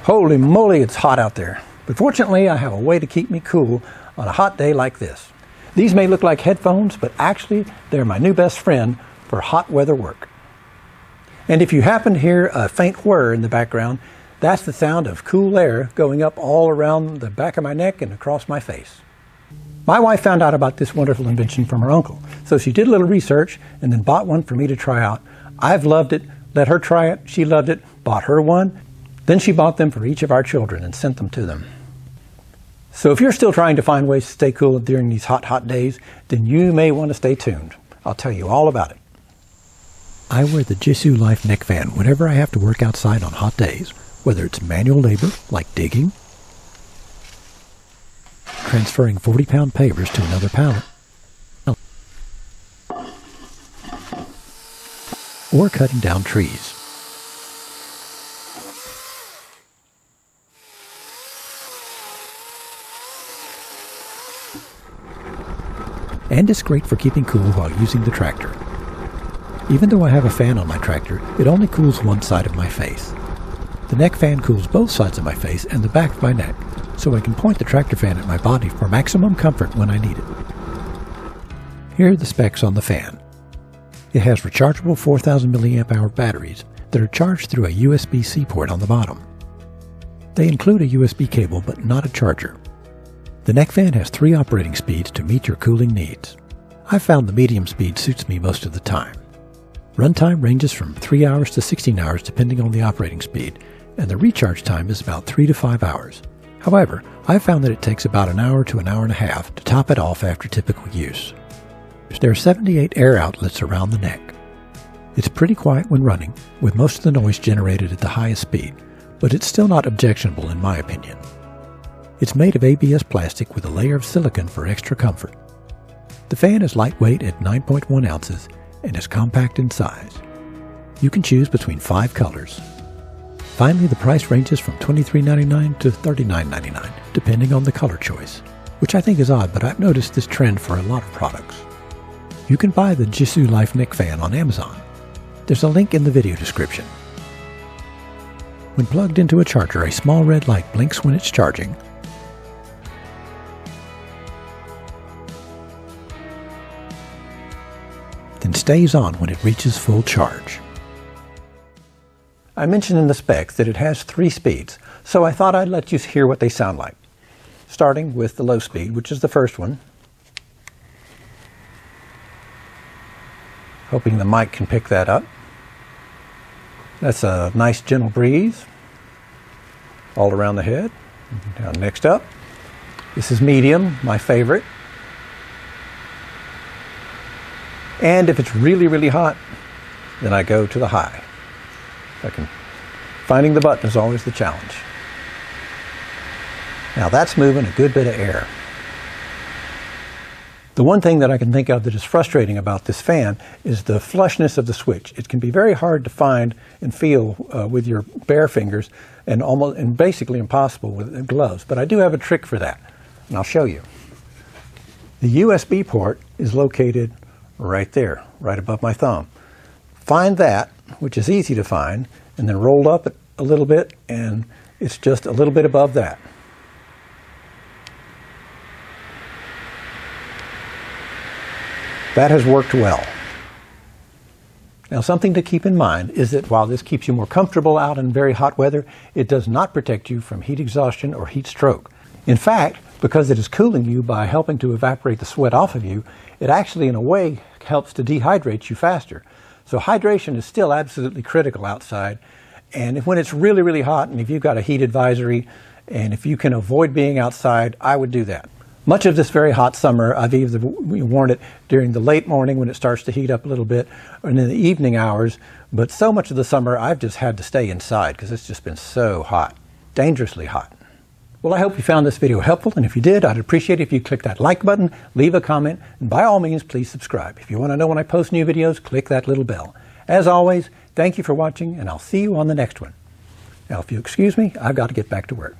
Holy moly, it's hot out there. But fortunately, I have a way to keep me cool on a hot day like this. These may look like headphones, but actually they're my new best friend for hot weather work. And if you happen to hear a faint whir in the background, that's the sound of cool air going up all around the back of my neck and across my face. My wife found out about this wonderful invention from her uncle, so she did a little research and then bought one for me to try out. I've loved it, let her try it, she loved it, bought her one. Then she bought them for each of our children and sent them to them. So if you're still trying to find ways to stay cool during these hot days, then you may want to stay tuned. I'll tell you all about it. I wear the JisuLife neck fan whenever I have to work outside on hot days, whether it's manual labor like digging, transferring 40-pound pavers to another pallet, or cutting down trees. And it's great for keeping cool while using the tractor. Even though I have a fan on my tractor, it only cools one side of my face. The neck fan cools both sides of my face and the back of my neck, so I can point the tractor fan at my body for maximum comfort when I need it. Here are the specs on the fan. It has rechargeable 4,000 mAh batteries that are charged through a USB-C port on the bottom. They include a USB cable but not a charger. The neck fan has 3 operating speeds to meet your cooling needs. I've found the medium speed suits me most of the time. Runtime ranges from 3 hours to 16 hours depending on the operating speed, and the recharge time is about 3 to 5 hours. However, I've found that it takes about an hour to an hour and a half to top it off after typical use. There are 78 air outlets around the neck. It's pretty quiet when running, with most of the noise generated at the highest speed, but it's still not objectionable in my opinion. It's made of ABS plastic with a layer of silicone for extra comfort. The fan is lightweight at 9.1 ounces and is compact in size. You can choose between 5 colors. Finally, the price ranges from $23.99 to $39.99, depending on the color choice, which I think is odd, but I've noticed this trend for a lot of products. You can buy the JisuLife neck fan on Amazon. There's a link in the video description. When plugged into a charger, a small red light blinks when it's charging, then stays on when it reaches full charge. I mentioned in the specs that it has 3 speeds, so I thought I'd let you hear what they sound like. Starting with the low speed, which is the first one. Hoping the mic can pick that up. That's a nice gentle breeze all around the head. Now next up, this is medium, my favorite. And if it's really hot, then I go to the high. Finding the button is always the challenge. Now that's moving a good bit of air. The one thing that I can think of that is frustrating about this fan is the flushness of the switch. It can be very hard to find and feel with your bare fingers, and basically impossible with gloves. But I do have a trick for that, and I'll show you. The USB port is located right there, right above my thumb. Find that, which is easy to find, and then roll up a little bit, and it's just a little bit above that. That has worked well. Now, something to keep in mind is that while this keeps you more comfortable out in very hot weather, it does not protect you from heat exhaustion or heat stroke. In fact, because it is cooling you by helping to evaporate the sweat off of you, it actually in a way helps to dehydrate you faster. So hydration is still absolutely critical outside. And when it's really hot, and if you've got a heat advisory, and if you can avoid being outside, I would do that. Much of this very hot summer, I've either worn it during the late morning when it starts to heat up a little bit, or in the evening hours. But so much of the summer, I've just had to stay inside because it's just been so hot, dangerously hot. Well, I hope you found this video helpful, and if you did, I'd appreciate it if you click that like button, leave a comment, and by all means, please subscribe. If you want to know when I post new videos, click that little bell. As always, thank you for watching, and I'll see you on the next one. Now, if you excuse me, I've got to get back to work.